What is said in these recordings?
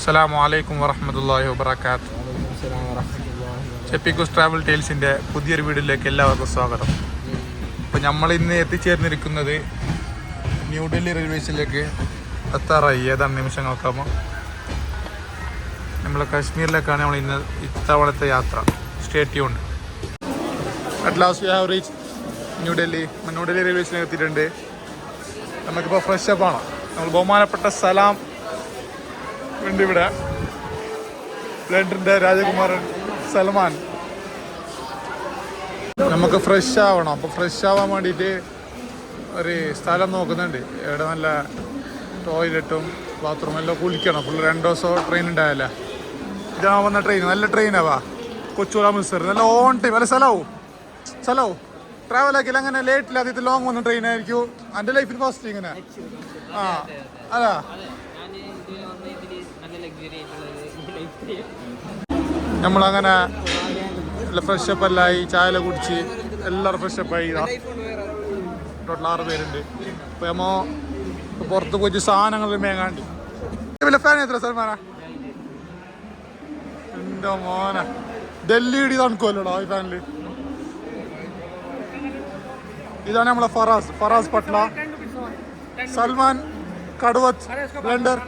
അസ്സലാമുഅലൈക്കും വറഹ്മത്തുള്ളാഹി വബറകാത്ത്. ചെപ്പിക്കൂസ് ട്രാവൽ ടെയിൽസിൻ്റെ പുതിയൊരു വീഡിയോയിലേക്ക് എല്ലാവർക്കും സ്വാഗതം. അപ്പോൾ നമ്മൾ ഇന്ന് എത്തിച്ചേർന്നിരിക്കുന്നത് ന്യൂഡൽഹി റെയിൽവേ സ്റ്റേഷനിലേക്ക് എത്താറായി. ഏതാണ്ട് നിമിഷങ്ങൾക്കാകുമ്പോൾ നമ്മൾ കാശ്മീരിലേക്കാണ് നമ്മൾ ഇന്ന് ഇത്തവണത്തെ യാത്ര. Stay tuned. At last we have reach New Delhi railway സ്റ്റേഷനിൽ എത്തിയിട്ടുണ്ട്. നമുക്കിപ്പോൾ ഫ്രഷ് അപ്പ് ആണ്. നമ്മൾ ബഹുമാനപ്പെട്ട സലാം ഉണ്ട് ഇവിടെ, ലണ്ടൻ്റെ രാജകുമാരൻ സൽമാൻ. നമുക്ക് ഫ്രഷ് ആവണം. അപ്പോൾ ഫ്രഷ് ആവാൻ വേണ്ടിയിട്ട് ഒരു സ്ഥലം നോക്കുന്നുണ്ട്. ഇവിടെ നല്ല ടോയ്ലറ്റും ബാത്റൂം എല്ലാം കുളിക്കണം. ഫുള്ള് 2 ദിവസം ട്രെയിൻ ഉണ്ടായല്ലേ. ഇതാണ് വന്ന ട്രെയിൻ. നല്ല ട്രെയിനാവാ. കൊച്ചൂർ അമൃത്സർ നല്ല ഓൺ ടൈം. അല്ല സ്ഥലവും ട്രാവൽ ആക്കില്ല. അങ്ങനെ ലേറ്റില്ല. ആദ്യത്തെ ലോങ് വന്ന ട്രെയിൻ ആയിരിക്കും എൻ്റെ ലൈഫിൽ ഫസ്റ്റ്. ഇങ്ങനെ അതാ നമ്മളങ്ങനെ ഫ്രഷപ്പ് എല്ലായി, ചായ കുടിച്ച് എല്ലാവരും ഫ്രഷപ്പായി. ടോട്ടൽ 6 പേരുണ്ട്. അപ്പോൾ നമ്മൾ പുറത്ത് പോയിട്ട് സാധനങ്ങൾ മേങ്ങാണ്ട്. ഫാൻ എത്ര സൽമാനാ? എൻ്റെ മോനെ ഡൽഹി ഇടി തണുക്കുമല്ലോടാ ഈ ഫാനിൽ. ഇതാണ് നമ്മളെ ഫറാസ് പട്ല, സൽമാൻ കടുവത്ത്, ബ്ലെൻഡർ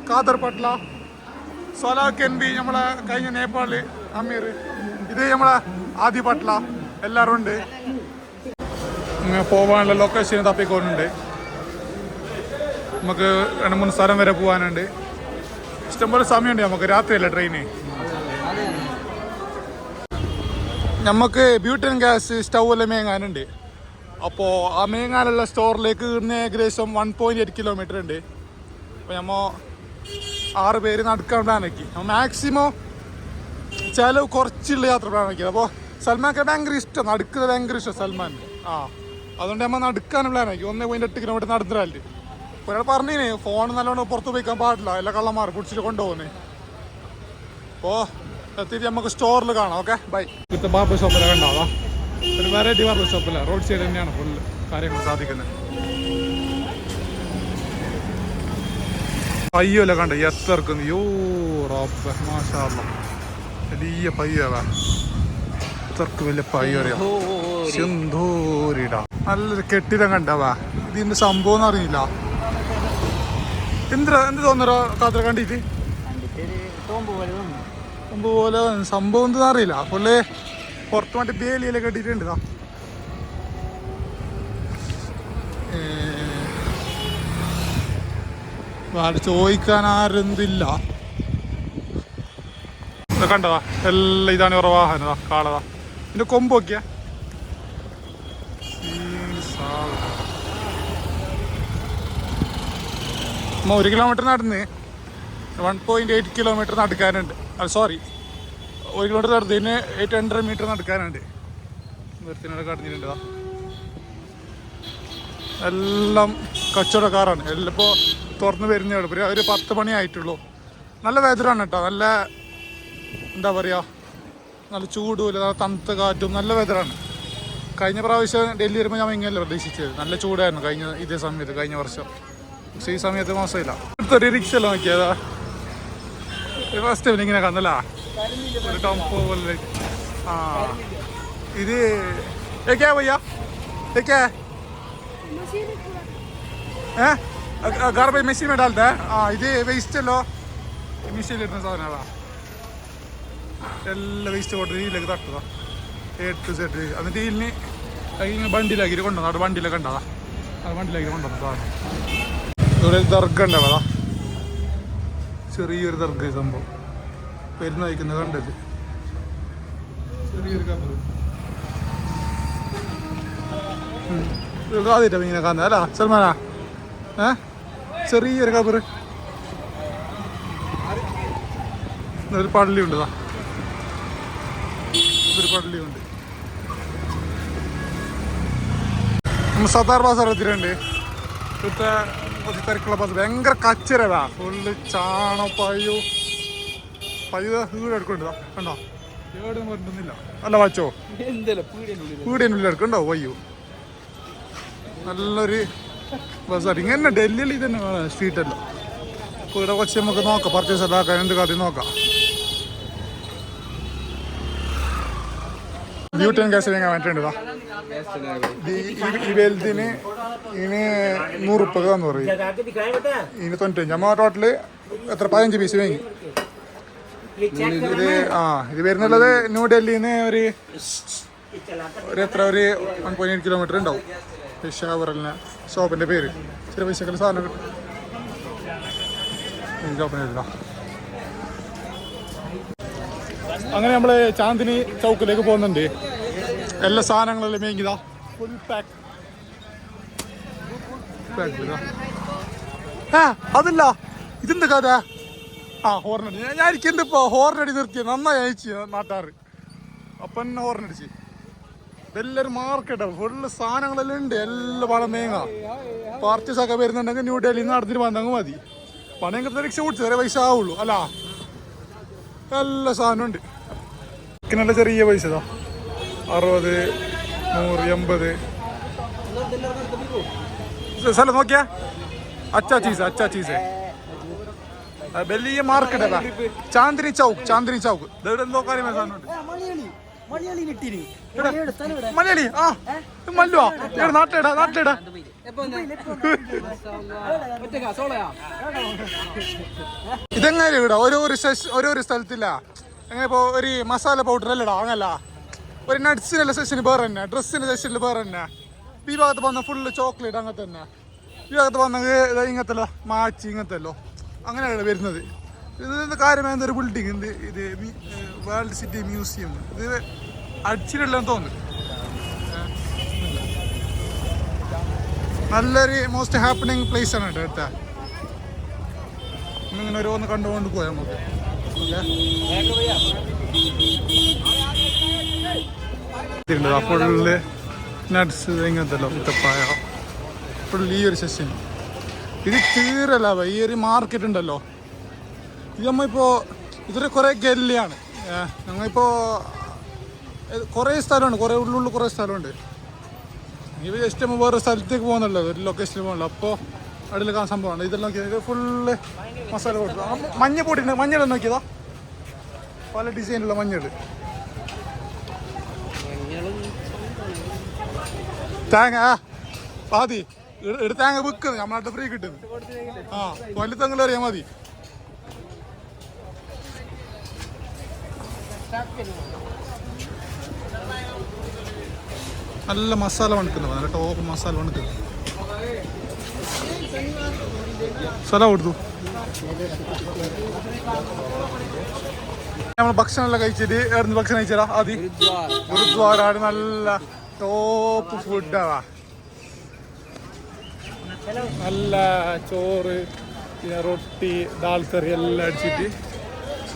ഖാദർ പട്ല, സൊലാഖ് എൻ ബി, നമ്മളെ കഴിഞ്ഞ നേപ്പാളിൽ അമീർ, ഇത് നമ്മളെ ആദി പട്ല. എല്ലാവരും ഉണ്ട്. പോകാനുള്ള ലൊക്കേഷൻ തപ്പിക്കൊണ്ടുണ്ട്. നമുക്ക് 2-3 സ്ഥലം വരെ പോകാനുണ്ട്. ഇഷ്ടംപോലെ സമയമുണ്ട് നമുക്ക്. രാത്രിയല്ല ട്രെയിന്. നമുക്ക് ബ്യൂട്ടൻ ഗ്യാസ് സ്റ്റൗ എല്ലാം മേങ്ങാനുണ്ട്. അപ്പോൾ ആ മേങ്ങാനുള്ള സ്റ്റോറിലേക്ക് ഇന്ന് ഏകദേശം 1.8 കിലോമീറ്റർ ഉണ്ട്. അപ്പോൾ നമ്മൾ 6 പേര് നടക്കാൻ പ്ലാനാക്കി. മാക്സിമം ചിലവ് കുറച്ചുള്ള യാത്ര പ്ലാനാക്കിയത്. അപ്പോൾ സൽമാൻക്ക് ഭയങ്കര ഇഷ്ടം, നടക്കുന്നത് ഭയങ്കര ഇഷ്ടം സൽമാൻ. അതുകൊണ്ട് നമ്മൾ നടക്കാൻ പ്ലാനാക്കി. 1.8 കിലോമീറ്റർ നടന്നിട്ട്. ഒരാൾ പറഞ്ഞിന് ഫോൺ നല്ലോണം പുറത്ത് പോയിക്കാൻ പാടില്ല, എല്ലാ കള്ളന്മാർ പിടിച്ചിട്ട് കൊണ്ടുപോകുന്നത്. അപ്പോൾ എത്തിയിട്ട് നമുക്ക് സ്റ്റോറിൽ കാണാം. Okay bye. ഇവിടുത്തെ ബാർബർ ഷോപ്പിലാണ് കണ്ടാവാം. ഒരു വെറൈറ്റി ബാർബർ ഷോപ്പില്ല, റോഡ് സൈഡ് തന്നെയാണ് ഫുള്ള് കാര്യങ്ങൾ സാധിക്കുന്നത്. പയ്യല്ല കണ്ട എത്ര ഇറക്കുന്നു. യോ റബ്ബ് മാഷാ അല്ലാഹ്. വലിയ പയ്യവാ. ഇത്രക്ക് വലിയ പയ്യ അറിയാം. സിന്ധൂരിടാ നല്ലൊരു കെട്ടിടം കണ്ടവാ. ഇതിന്റെ സംഭവം എന്ന് അറിയില്ല. എന്ത് തോന്നറോ കാത്ര കണ്ടിട്ട്? കൊമ്പ് പോലെ സംഭവം എന്തെന്ന് അറിയില്ല. ഫുള്ള് പുറത്ത് മറ്റേ ബേലിയെല്ലാം കെട്ടിയിട്ടുണ്ട്. ചോദിക്കാൻ ആരെന്തില്ല. കണ്ടതാ എല്ലാം. ഇതാണ് ഇവരുടെ വാഹനതാ, കാളതാ. ഇതിന്റെ കൊമ്പ് നോക്കിയാ. 1 കിലോമീറ്റർ നടന്ന് 1.8 കിലോമീറ്റർ നടക്കാനുണ്ട്. സോറി, 1 കിലോമീറ്റർ നടന്നതിന് 800 മീറ്റർ നടക്കാനുണ്ട്. നിർത്തിനോട് കടഞ്ഞിട്ടുണ്ടതാ. എല്ലാം കച്ചവടക്കാരാണ്. എല്ലാം ഇപ്പോൾ തുറന്ന് വരുന്നേ ഉള്ളൂ. ഒരു 10 മണി ആയിട്ടുള്ളൂ. നല്ല വെതറാണ് കേട്ടോ. നല്ല എന്താ പറയുക, നല്ല ചൂടുമില്ല, നല്ല തണുത്ത കാറ്റും, നല്ല വെതറാണ്. കഴിഞ്ഞ പ്രാവശ്യം ഡൽഹി വരുമ്പോൾ ഞാൻ ഇങ്ങനെയല്ല പ്രതീക്ഷിച്ചത്. നല്ല ചൂടായിരുന്നു ഇതേ സമയത്ത്, കഴിഞ്ഞ വർഷം. പക്ഷേ ഈ സമയത്ത് മോശമില്ല. അടുത്തൊരു റിക്ഷ നോക്കിയതാ. ഫസ്റ്റ് ടൈം ഇങ്ങനെ കന്നല്ല ഒരു ടംപോ പോലെ. ഇത് ഏക്കാ ഭയ്യ ഏക്കാ घर पे मशीन में डालता है. ഇത് വേസ്റ്റ് അല്ലോ, മെഷീനിൽ ഇടുന്ന സാധനമാ. എല്ലാം വേസ്റ്റ് കൊണ്ട് ഇതിലേക്ക് തട്ടുക A to Z. എന്നിട്ട് ഇതിന് വണ്ടിയിലാക്കിയിട്ട് കൊണ്ടുവന്നു. അവിടെ വണ്ടിയിലൊക്കെ ഉണ്ടാകാം. അത് വണ്ടിയിലാക്കി കൊണ്ടുവന്നു സാധനം. ഇവിടെ ദർഗ ഉണ്ടാവാ. ചെറിയൊരു ദർഗ സംഭവം പെരുന്ന് വയ്ക്കുന്നത് കണ്ടത്. ചെറിയൊരു കബറ് ആദ്യമായിട്ടാണ് ഇങ്ങനെ കാണുന്നത് അല്ല സൽമാനാ? ചെറിയൊരു കബറ്. ഒരു പള്ളിയുണ്ട്. ഒരു പള്ളിയുണ്ട്. നമ്മൾ സത്താർ ബാസാർ എത്തിയിട്ടുണ്ട്. ഇവിടുത്തെ കുറച്ച് തിരക്കുള്ള ബസ്. ഭയങ്കര കച്ചരവാ. ഫുള്ള് ചാണപ്പയ്യോ പയ്യ വീട് എടുക്കണ്ടോ കണ്ടോ? ഏടും കൊണ്ടുന്നില്ല. അല്ല വാച്ചോ വീടിനുള്ളിൽ എടുക്കണ്ടോ വയ്യോ. നല്ലൊരു ബസ്സാണ്. ഇങ്ങനെ ഡൽഹിയിൽ ഇത് തന്നെ സ്ട്രീറ്റല്ലോ. അപ്പോൾ ഇവിടെ കുറച്ച് നമുക്ക് നോക്കാം, പർച്ചേസ് എല്ലാം ആക്കാൻ എന്ത് കാട്ടി നോക്കാം. ബ്യൂട്ടൻ ഗ്യാസ് വാങ്ങാൻ വേണ്ടിട്ടുണ്ടോ? ഈ വലുതിന് ഇതിന് 100 റുപ്യ എന്ന് പറയും, ഇതിന് 95. നമ്മൾ ടോട്ടല് എത്ര 15 പീസ് വാങ്ങി. ഇത് വരുന്നുള്ളത് ന്യൂഡൽഹിന്ന് ഒരു എത്ര ഒരു 1.8 കിലോമീറ്റർ ഉണ്ടാവും. പെഷാവറിലെ ഷോപ്പിൻ്റെ പേര്. ചെറിയ പൈസക്കുള്ള സാധനം കിട്ടും ഷോപ്പിന്. അങ്ങനെ നമ്മൾ ചാന്ദിനി ചൗക്കിലേക്ക് പോകുന്നുണ്ട്. എല്ലാ സാധനങ്ങളെല്ലാം മേങ്ങിയതാ, ഫുൾ പാക്ക്. അതല്ല ഇതെന്ത് കഥ? ഹോർണടി ഞാൻ എനിക്കെന്തിപ്പോ ഹോർണടി നിർത്തിയ നന്നായി അയച്ചു നാട്ടാറ്. അപ്പം എന്നെ ഹോർണടിച്ച്. ഇതെല്ലാവരും മാർക്കറ്റാണ്, ഫുള്ള് സാധനങ്ങളെല്ലാം ഉണ്ട്. എല്ലാം പണം മേങ്ങ പർച്ചേസ് ഒക്കെ വരുന്നുണ്ടെങ്കിൽ ന്യൂഡൽഹിയിൽ നിന്ന് നടത്തിട്ട് വന്നെങ്കിൽ മതി. പണയങ്കത്തെ റിക്ഷ ഓടിച്ചു വരെ പൈസ ആവുള്ളൂ അല്ല. എല്ലാ സാധനവും ഉണ്ട്. നല്ല ചെറിയ പൈസ 60, 100, 80 സ്ഥലം നോക്കിയാ. അച്ചാ ചീസ് വലിയ മാർക്കറ്റ് അതാ. ചാന്ദിനി ചൗക്ക് ഇവിടെ എന്തോ കാര്യമായ സാധനമുണ്ട്. മലയാളി മല്ലുവാ നാട്ടിലിടാ. ഇതെങ്ങനെ ഇവിടെ ഓരോരോ സ്ഥലത്തില്ല. അങ്ങനെ ഇപ്പോൾ ഒരു മസാല പൗഡർ അല്ലടാ അങ്ങനല്ല, ഒരു നട്ട്സിനുള്ള സെഷന് വേറെ തന്നെ, ഡ്രസ്സിൻ്റെ സെഷനിൽ വേറെ തന്നെ. ഈ ഭാഗത്ത് വന്നാൽ ഫുള്ള് ചോക്ലേറ്റ് അങ്ങനത്തെ തന്നെ. ഈ ഭാഗത്ത് വന്നെങ്കിൽ ഇങ്ങനത്തല്ലോ മാച്ച് ഇങ്ങനത്തെല്ലോ അങ്ങനെയാണ് വരുന്നത്. ഇത് കാര്യമായ എന്തൊരു ബിൽഡിങ് ഉണ്ട്, ഇത് വേൾഡ് സിറ്റി മ്യൂസിയം. ഇത് അടിച്ചിട്ടുള്ളതെന്ന് തോന്നുന്നു. നല്ലൊരു മോസ്റ്റ് ഹാപ്പനിങ് പ്ലേസ് ആണ് കേട്ടോ അടുത്ത. ഇങ്ങനെ ഓരോന്ന് കണ്ടുകൊണ്ട് പോയാൽ നമുക്ക്. ഫുള്ള് നട്ട്സ് ഇങ്ങനത്തല്ലോ ഇത്തപ്പായ ഫുള്ള് ഈ ഒരു സെഷൻ. ഇത് തീരല്ല ഈ ഒരു മാർക്കറ്റ് ഉണ്ടല്ലോ. ഇത് നമ്മളിപ്പോൾ ഇതൊരു കുറേ ഗല്ലിയാണ്. ഞങ്ങളിപ്പോൾ കുറേ സ്ഥലമുണ്ട്, കുറേ ഉള്ളിൽ കുറേ സ്ഥലമുണ്ട്. ഇവ ജസ്റ്റ് നമ്മൾ വേറെ സ്ഥലത്തേക്ക് പോകുന്നല്ലോ, ഒരു ലൊക്കേഷനിൽ പോകണല്ലോ. അപ്പോൾ അടിയിൽ കാണാൻ സംഭവമാണ്. ഇതെല്ലാം ഇത് ഫുള്ള് മസാല കൊടുത്തു. മഞ്ഞ പൊടിയുണ്ട്, മഞ്ഞൾ നോക്കിയതാ പല ഡിസൈനുള്ള മഞ്ഞൾ. തേങ്ങ പാതി എടുത്ത് തേങ്ങ വിൽക്കുന്നത് നമ്മളായിട്ട് ഫ്രീ കിട്ടുന്നത്. വലിയ തെങ്ങിൽ അറിയാൻ മതി. നല്ല മസാല മണക്കുന്നത്, നല്ല ടോപ്പ് മസാല മണക്കുന്നത്. സ്ഥലം കൊടുത്തു. നമ്മൾ ഭക്ഷണമെല്ലാം കഴിച്ചിട്ട് എവിടുന്ന് ഭക്ഷണം കഴിച്ചാ ആദ്യം ഗുരുദ്വാര. നല്ല ടോപ്പ് ഫുഡാ, നല്ല ചോറ് പിന്നെ റൊട്ടി ദാൽ കറി എല്ലാം അടിച്ചിട്ട്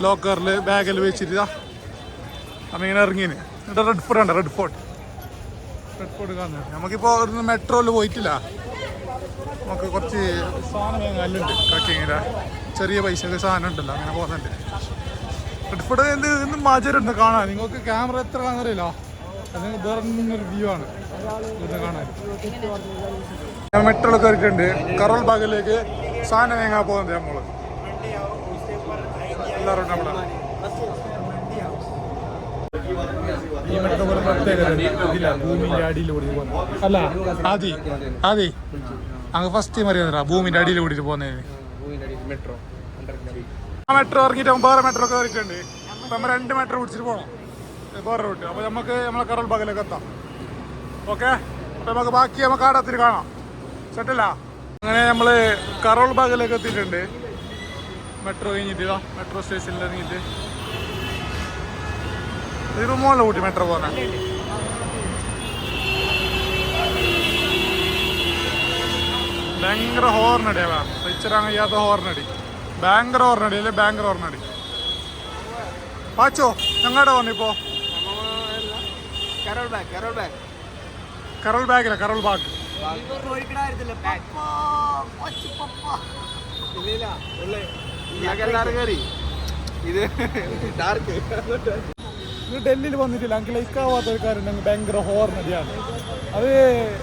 ലോക്കറിൽ ബാഗിൽ വെച്ചിട്ട് അപ്പം ഇങ്ങനെ ഇറങ്ങിന്. ഇവിടെ റെഡ് ഫോർട്ട് ഉണ്ട്, റെഡ് ഫോർട്ട് കാണുന്നത്. നമുക്കിപ്പോൾ ഇവിടുന്ന് മെട്രോയിൽ പോയിട്ടില്ല. നമുക്ക് കുറച്ച് സാധനം വാങ്ങാനുണ്ട്. കക്കിങ്ങനെ ചെറിയ പൈസക്ക് സാധനം ഉണ്ടല്ലോ, അങ്ങനെ പോകുന്നുണ്ട്. റെഡ് ഫോർട്ട് എന്ത് മാചരുണ്ട് കാണാൻ. നിങ്ങൾക്ക് ക്യാമറ എത്ര കാണാറില്ല, അത് വേറെ ഒരു വ്യൂ ആണ് ഇത് കാണാൻ. ഞാൻ മെട്രോയിൽ കയറിയിട്ടുണ്ട്. കറോൾ ബാഗിലേക്ക് സാധനം വാങ്ങാൻ പോകുന്നത് നമ്മൾ എല്ലാവരും. നമ്മളെ ഈ മെട്രോ പോലെ പ്രത്യേകത ഇതില്ല, ഭൂമിൻ്റെ അടിയിലൂടെ പോകുന്നത് അല്ല. ആദ്യ അങ്ങ് ഫസ്റ്റ് ടൈം അറിയാം ഭൂമിൻ്റെ അടിയിൽ കൂടിയിട്ട് പോകുന്നതിന്. ആ മെട്രോ ഇറങ്ങിയിട്ട് വേറെ മെട്രോ കയറിയിട്ടുണ്ട്. അപ്പം നമ്മൾ 2 മെട്രോ പിടിച്ചിട്ട് പോകണം വേറെ റൂട്ട്. അപ്പോൾ നമുക്ക് നമ്മളെ കറോൾ ബാഗിലേക്ക് എത്താം. ഓക്കെ, അപ്പം നമുക്ക് ബാക്കി നമുക്ക് ആടത്തിൽ കാണാം. സെറ്റല്ല. അങ്ങനെ നമ്മൾ കറോൾ ബാഗിലേക്ക് എത്തിയിട്ടുണ്ട്. മെട്രോ കഴിഞ്ഞിട്ട് മെട്രോ സ്റ്റേഷനിൽ ഇറങ്ങിയിട്ട് ഇത് മോളിൽ കൂട്ടി മെട്രോ പോകുന്ന. ഭയങ്കര ഹോർണടിയാ, ടീച്ചറാണ് ചെയ്യാത്ത ഹോർണടി. ഭയങ്കര ഹോർണടി അല്ലേ, ഭയങ്കര ഹോർണടി. പാച്ചോ ഞങ്ങളുടെ വന്നിപ്പോ കറോൾ ബാഗില്ല, കറോൾ ബാഗ്. ഇത് ഡൽഹിയിൽ വന്നിട്ടില്ല. എനിക്ക് ലൈക്കാവാത്ത ആൾക്കാരുണ്ടെങ്കിൽ ഭയങ്കര ഹോർണടിയാണ് അത്.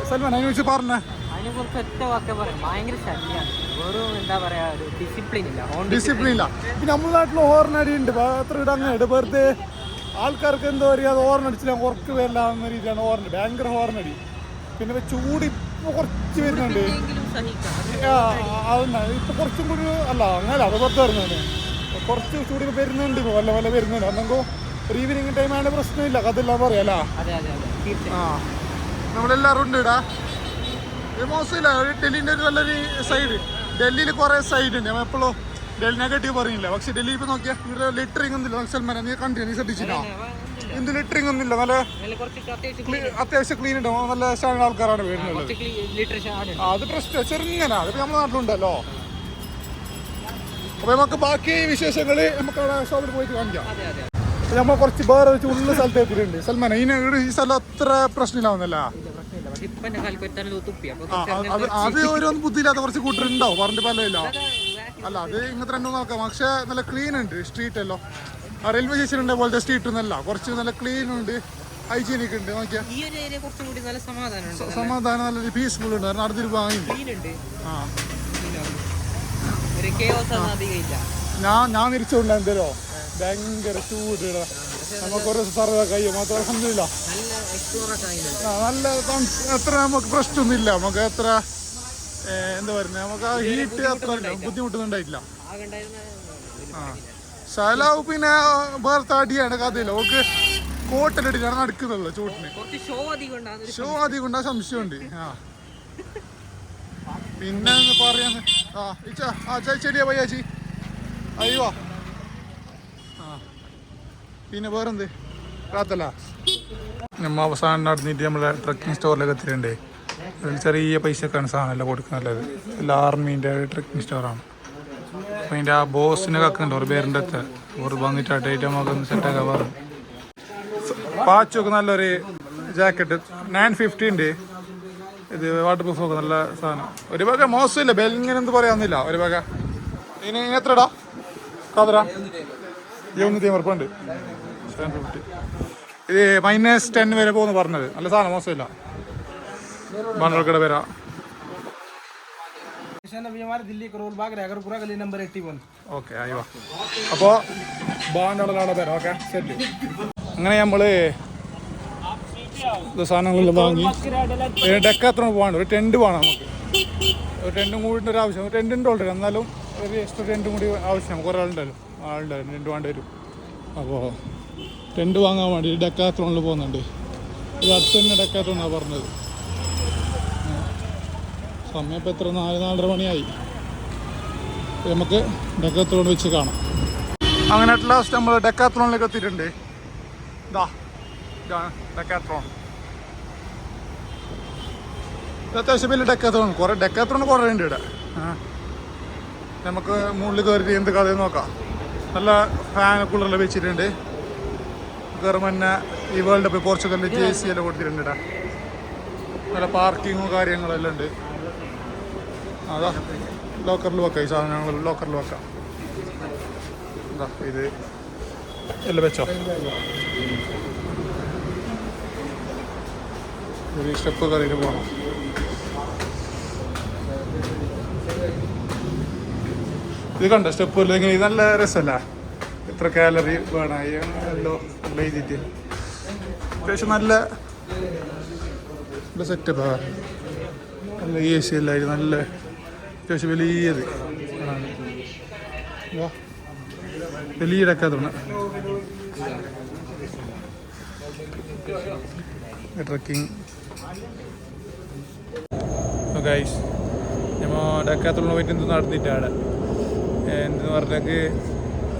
സൽമാൻ അതിനെ വെച്ച് പറഞ്ഞേ അതിനെക്കുറിച്ച് ഒറ്റ വാക്കെ പറയാം, ഭയങ്കര ശല്യമാണ്. വെറും എന്താ പറയാ, ഒരു ഡിസിപ്ലിൻ ഇല്ല. ഡിസിപ്ലിൻ ഇല്ല. പിന്നെ നമ്മുടെ നാട്ടിൽ ഹോർണടി ഉണ്ട്, അത്ര ഇടങ്ങുണ്ട്. വെറുതെ ആൾക്കാർക്ക് എന്താ പറയുക, അത് ഹോർണടിച്ചില്ല ഉറക്ക് വരില്ലാന്ന രീതിയാണ് ഹോർണടി, ഭയങ്കര ഹോർണടി. പിന്നെ ചൂട് ഇപ്പോൾ കുറച്ച് വരുന്നുണ്ട്. അതെന്നാ ഇപ്പൊ കുറച്ചും കൂടി അല്ല അങ്ങനെ അത് പുറത്ത് വരുന്നതാണ്. കുറച്ച് ചൂട് വരുന്നുണ്ട്, ഇപ്പോൾ വല്ല വല്ല വരുന്നുണ്ട്. അന്നെങ്കിൽ ഒരു ഈവനിങ് ടൈമാണ് പ്രശ്നമില്ല, കഥയില്ല പറയാലോ. ആ നമ്മളെല്ലാവരും ഉണ്ട് ഇടാ. ഇത് മോശമില്ല. ഡൽഹിൻ്റെ ഒരു നല്ലൊരു സൈഡ്, ഡൽഹിയിൽ കുറേ സൈഡ് ഉണ്ട്. നമ്മൾ എപ്പോഴും ഡൽഹി നെഗറ്റീവ് പറയുന്നില്ല, പക്ഷെ ഡൽഹി ഇപ്പോൾ നോക്കിയാൽ ഇവിടെ ലിറ്ററിങ് ഒന്നുമില്ല. സൽമാൻ നീ കണ്ടില്ല, നീ ശ്രദ്ധിച്ചില്ല, എന്ത് ലിറ്ററിങ് ഒന്നുമില്ല. നല്ല അത്യാവശ്യം ക്ലീൻ ഉണ്ട്, നല്ല സ്റ്റാൻഡേർഡ് ആൾക്കാരാണ് വരുന്നത്. അത് പ്രശ്നം ചെറുങ്ങനെ, അത് നമ്മുടെ നാട്ടിലുണ്ടല്ലോ. അപ്പോൾ നമുക്ക് ബാക്കി വിശേഷങ്ങൾ നമുക്ക് അവിടെ ഷോപ്പിൽ പോയിട്ട് കാണിക്കാം. നമ്മൾ കുറച്ച് വേറെ ഉള്ള സ്ഥലത്ത് എത്തിയിട്ടുണ്ട്. സൽമാൻ ഈ സ്ഥലം അത്ര പ്രശ്നമില്ലാവുന്നല്ല. അത് ഓരോന്നും ബുദ്ധിയില്ലാത്ത കുറച്ച് കൂട്ടരുണ്ടാവും, പറഞ്ഞിട്ട് പലയില്ല. അല്ല അത് ഇങ്ങനത്തെ രണ്ടു നോക്കാം, പക്ഷെ നല്ല ക്ലീൻ ഉണ്ട് സ്ട്രീറ്റ് എല്ലോ. ആ റെയിൽവേ സ്റ്റേഷനുണ്ട് പോലത്തെ സ്ട്രീറ്റ് ഒന്നല്ല, കുറച്ച് നല്ല ക്ലീൻ ഉണ്ട്, ഹൈജീനിക് ഉണ്ട്. നോക്കിയാൽ സമാധാനം, നല്ല പീസ്ഫുൾ ഉണ്ട്. നടന്നിട്ട് വാങ്ങി. ഞാൻ തിരിച്ചുകൊണ്ട് എന്തേലോ ഭയങ്കര ചൂട്, നമുക്കൊരു സർവേ കഴിയും മാത്രം. അൽഹംദുലില്ലാ നല്ല അത്ര നമുക്ക് പ്രശ്നമൊന്നുമില്ല. നമുക്ക് എത്ര എന്താ പറയുന്നത്, നമുക്ക് ആ ഹീറ്റ് അത്ര ബുദ്ധിമുട്ടൊന്നുണ്ടായിട്ടില്ല. ആ ശലാവ് പിന്നെ വേർത്ത അടിയാണ് കഥയില്ല. നമുക്ക് കോട്ടലിട്ടിട്ടാണ് നടക്കുന്നുള്ളൂ ചൂട്ടിന്. ഷോ അധികം ഉണ്ടാ സംശയമുണ്ട്. ആ പിന്നെ പറയാന്ന് ചെടിയാ പയ്യാച്ചി അയ്യോ. ആ പിന്നെ വേറെന്ത് റാത്തല്ല. നമ്മൾ അവസാനം നടന്നിട്ട് നമ്മളെ ട്രക്കിംഗ് സ്റ്റോറിലേക്ക് എത്തിയിട്ടുണ്ട്. അതിൽ ചെറിയ പൈസക്കാണ് സാധനമെല്ലാം കൊടുക്കുന്നത്. എല്ലാം ആർമീൻ്റെ ട്രക്കിംഗ് സ്റ്റോറാണ്. അപ്പോൾ അതിൻ്റെ ആ ബോസിനെ കക്കുന്നുണ്ട്, ഒരു പേരിൻ്റെ അടുത്ത് ഒരു വന്നിട്ടായിട്ട് നമുക്കൊന്ന് സെറ്റാക്കാൻ പറഞ്ഞു. പാച്ചൊക്കെ നല്ലൊരു ജാക്കറ്റ് 950 ഉണ്ട്. ഇത് വാട്ടർ പ്രൂഫ് ഒക്കെ നല്ല സാധനം. ഒരു വക മോശമില്ല, ബെല്ലിങ്ങനെ എന്ത് പറയാന്നില്ല. ഒരു വക ഇനി എത്രടാ കതറാ 700 ഉറപ്പുണ്ട്. 750. ഇത് -10 വരെ പോകുന്നു പറഞ്ഞത്. നല്ല സാധനം, മോശമില്ല. ബാണ്ടർക്കട വരാം. ഓക്കെ അയ്യോ. അപ്പോൾ ബാണ്ടവിടെ വരാം. Okay set. അങ്ങനെ നമ്മൾ സാധനങ്ങളെല്ലാം വാങ്ങി ഡെക്കാത്രോൺ പോകാണ്ട് ഒരു ടെൻറ്റ് വേണം നമുക്ക്. ഒരു ടെൻറ്റും കൂടി ഒരു ആവശ്യം. ഒരു ടെൻറ്റിൻ്റെ ഓൾറെഡി, എന്നാലും ഒരു എക്സ്ട്രാ ടെൻറ്റും കൂടി ആവശ്യം. കുറേ ആളുണ്ടായിരുന്നു ടെൻറ്റ് വേണ്ടി വരും. അപ്പോൾ ടെൻറ്റ് വാങ്ങാൻ വേണ്ടി ഡെക്കാത്രോണിൽ പോകുന്നുണ്ട്. ഇത് അടുത്ത് തന്നെ ഡെക്കാത്രോണാണ് പറഞ്ഞത്. സമയം ഇപ്പോൾ എത്ര 4-4:30 മണിയായി. നമുക്ക് ഡെക്കാത്രോൺ വെച്ച് കാണാം. അങ്ങനെ അറ്റ് ലാസ്റ്റ് നമ്മൾ ഡെക്കാത്രോണിലേക്ക് എത്തിയിട്ടുണ്ട്. ഇതാണ് ഡെക്കാത്രോൺ. ഇത് അത്യാവശ്യം വലിയ ഡെക്കാത്രോൺ. ഡെക്കാത്രോൺ കുറേ ഉണ്ട് ഇവിടെ. നമുക്ക് മുകളിൽ കയറിയിട്ട് എന്ത് കഥ നോക്കാം. നല്ല ഫാൻ കൂളറെല്ലാം വെച്ചിട്ടുണ്ട്. കയറുമ്പോൾ തന്നെ ഈ വേൾഡ് കപ്പ് പോർച്ചുഗലിൽ JC എല്ലാം കൊടുത്തിട്ടുണ്ട് ഇവിടെ. നല്ല പാർക്കിങ്ങും കാര്യങ്ങളെല്ലാം ഉണ്ട്. അതാ ലോക്കറിൽ വെക്കാം, ഈ സാധനങ്ങൾ ലോക്കറിൽ വെക്കാം. എന്താ ഇത് എല്ലാം വെച്ചോ. ഒരു സ്റ്റെപ്പ് കയറിയിട്ട് പോകണം. ഇത് കണ്ടോ സ്റ്റെപ്പ് ഇങ്ങനെ നല്ല രസമല്ല. എത്ര കാലറി വേണം എല്ലാം എഴുതിയിട്ട്. അത്യാവശ്യം നല്ല സെറ്റപ്പാണ്. നല്ല AC എല്ലായിട്ട് നല്ല അത്യാവശ്യം വലിയത് വലിയ ഡെക്കാത്രോൺ. ട്രക്കിംഗ് ഗൈസ് നമ്മൾ ഡെക്കാത്രോണിൽ പോയിട്ട് എന്ത് നടന്നിട്ടാണ് എന്തെന്ന് പറഞ്ഞാൽ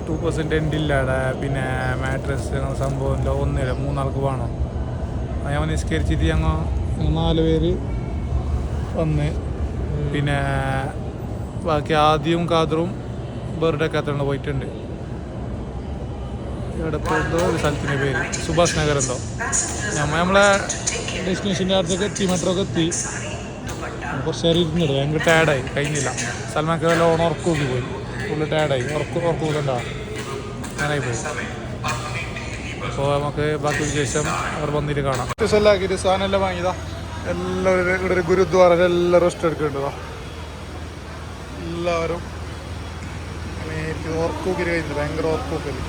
2% എൻഡില്ല അവിടെ. പിന്നെ മാട്രസ് അങ്ങനെ സംഭവം ഇല്ല, ഒന്നുമില്ല. 3 ആൾക്ക് വേണം. ഞങ്ങൾ നിസ്കരിച്ചിട്ട് ഞങ്ങൾ 4 പേര് വന്ന്. പിന്നെ ബാക്കി ആദ്യവും കാതറും വേറെ ഡെക്കാത്രോണിൽ പോയിട്ടുണ്ട്. ഇവിടെ എന്തോ ഒരു സ്ഥലത്തിൻ്റെ പേര് സുഭാഷ് നഗർ എന്തോ. നമ്മളെ ഡെസ്റ്റിനേഷൻ്റെ അടുത്തൊക്കെ എത്തി, മെട്രോ ഒക്കെ എത്തി. കുറച്ച് നേരം ഇരുന്നിട്ട് ഭയങ്കര ടയർഡായി, കഴിഞ്ഞില്ല. സൽമാൻക്ക് വല്ല ഉറക്കൂക്കി പോയി, ഫുള്ള് ടയർഡായി. ഉറക്കൂക്കണ്ടാ അങ്ങനായി പോയി. അപ്പോൾ നമുക്ക് ബാക്കി വിശേഷം അവർ വന്നിട്ട് കാണാം. സ്പെഷ്യലാക്കിയിട്ട് സാധനം എല്ലാം വാങ്ങിയതാ. എല്ലാവരും ഇവിടെ ഒരു ഗുരുദ്വാര എല്ലാവരും റെസ്റ്റ് എടുക്കുന്നുണ്ടോ എല്ലാവരും ഓർക്കൂക്കല് കഴിഞ്ഞില്ല ഭയങ്കര ഓർക്കൂക്കല്.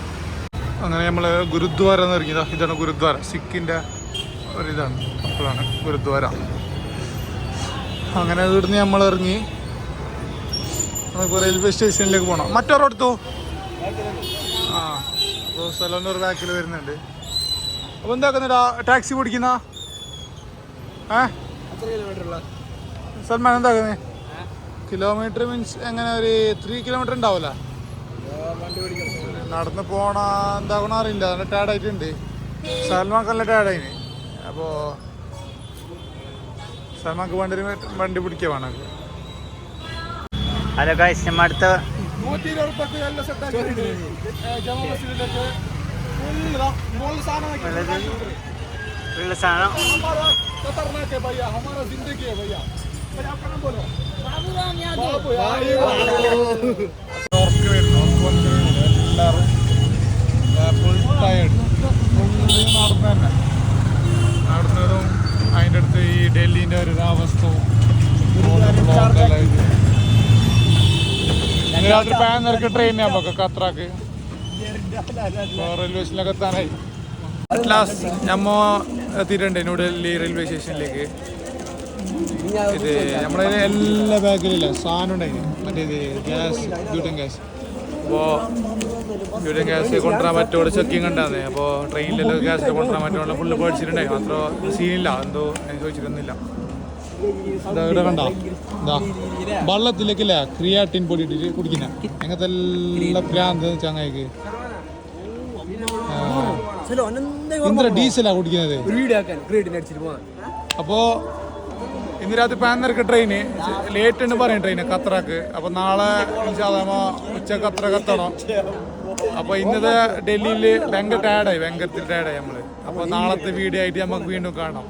അങ്ങനെ നമ്മൾ ഗുരുദ്വാര എന്ന് ഇറങ്ങിയതാ. ഇതാണ് ഗുരുദ്വാര, സിക്കിൻ്റെ ഒരിതാണ് അപ്പോഴാണ് ഗുരുദ്വാര. അങ്ങനെ ഇവിടുന്ന് നമ്മൾ ഇറങ്ങി നമുക്ക് റെയിൽവേ സ്റ്റേഷനിലേക്ക് പോകണം. മറ്റൊരിടത്തു ആ അപ്പോൾ സലോനൂർ ബാക്കിൽ വരുന്നുണ്ട്. അപ്പോൾ എന്താക്കുന്നില്ല ടാക്സി പിടിക്കുന്ന സൽമാൻ എന്താക്കുന്നേ? കിലോമീറ്റർ മീൻസ് എങ്ങനെ ഒരു 3 കിലോമീറ്റർ ഉണ്ടാവില്ല. നടന്ന് പോണ എന്താക്കണ അറിയില്ല. നല്ല ടയർഡായിട്ടുണ്ട്. സൽമാൻക്ക് നല്ല ടയർഡായിന്. അപ്പോൾ സൽമാൻക്ക് വണ്ടി പിടിക്കുക വേണം. ഹലോ ഗൈസ്, നമ്മൾ അടുത്ത 120 എല്ലാം സെറ്റാക്കി ജമാ മസ്ജിദിലേക്ക് ഉള്ള സാധനം खतरनाक है भैया, हमारा जिंदगी है भैया. आपका नाम बोलो. എല്ലാവരും ഫുൾ ടയേർഡ്. നടന്നു തന്നെ നടന്നതും അതിൻ്റെ അടുത്ത് ഈ ഡൽഹിൻ്റെ ഒരു അവസ്ഥവും രാത്രി 11:30 ട്രെയിനാ നമുക്ക് ഖത്രാക്ക് റെയിൽവേ സ്റ്റേഷനിലൊക്കെ എത്താനായി. ലാസ്റ്റ് നമ്മ എത്തിയിട്ടുണ്ട് ന്യൂഡൽഹി റെയിൽവേ സ്റ്റേഷനിലേക്ക്. ഇത് നമ്മുടെ എല്ലാ ബാഗിലില്ല സാധനം ഉണ്ടായിരുന്നു. മറ്റേത് ഗ്യാസ്, ബ്യൂട്ടൻ ഗ്യാസ്. അപ്പോൾ ബ്യൂട്ടൻ ഗ്യാസ് കൊണ്ടുവരാൻ പറ്റുമോ ചെക്കിങ് ഉണ്ടാകുന്നത്. അപ്പോൾ ട്രെയിനിലെല്ലാം ഗ്യാസ് കൊണ്ടുവരാൻ പറ്റുമോ ഫുള്ള് പേടിച്ചിട്ടുണ്ടായി. മാത്രം സീനില്ല, എന്തോ ഞാൻ ചോദിച്ചിരുന്നില്ല. എന്താ ഇവിടെ കണ്ടോ, എന്താ വെള്ളത്തിലേക്കില്ല ക്രിയാറ്റിൻ പൊടി ഇട്ടിട്ട് കുടിക്കുന്ന അങ്ങനത്തെ എല്ലാ പ്രാന്ത് ചങ്ങായിക്ക്. ഇന്ദ്ര ഡീസലാ കുടിക്കുന്നത്. അപ്പോ ഇന്ന് രാത്രി 11:30 ട്രെയിന് ലേറ്റ് ഉണ്ട് പറയും ട്രെയിന് ഖത്രാക്ക്. അപ്പൊ നാളെ ഉച്ചക്ക് ഖത്രാക്ക് എത്തണം. അപ്പൊ ഇന്നത്തെ ഡൽഹിയിൽ ഭയങ്കര ടയർഡായി, ഭയങ്കരത്തിൽ ടയർഡായി നമ്മള്. അപ്പൊ നാളത്തെ വീഡിയോ ആയിട്ട് നമുക്ക് വീണ്ടും കാണാം.